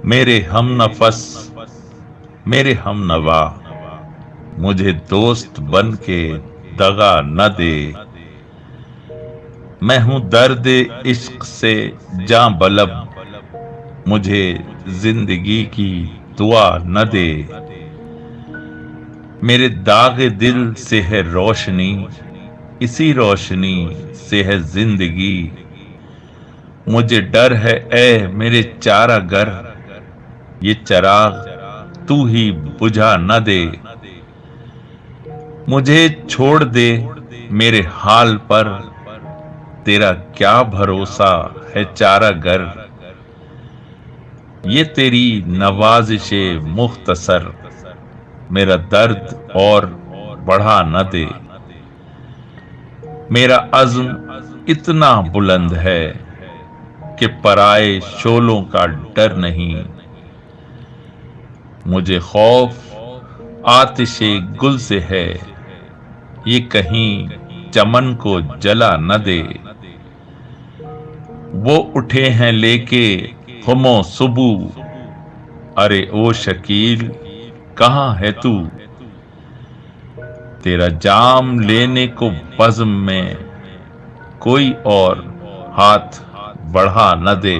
میرے ہم نفس، میرے ہم نوا، مجھے دوست بن کے دغا نہ دے۔ میں ہوں درد عشق سے جاں بلب، مجھے زندگی کی دعا نہ دے۔ میرے داغ دل سے ہے روشنی، اسی روشنی سے ہے زندگی۔ مجھے ڈر ہے اے میرے چارہ گر، یہ چراغ تو ہی بجھا نہ دے۔ مجھے چھوڑ دے میرے حال پر، تیرا کیا بھروسہ ہے چارہ گر۔ یہ تیری نوازش مختصر، میرا درد اور بڑھا نہ دے۔ میرا عزم اتنا بلند ہے کہ پرائے شعلوں کا ڈر نہیں۔ مجھے خوف آتش گل سے ہے، یہ کہیں چمن کو جلا نہ دے۔ وہ اٹھے ہیں لے کے ہم و صبو، ارے او شکیل کہاں ہے تو؟ تیرا جام لینے کو بزم میں کوئی اور ہاتھ بڑھا نہ دے۔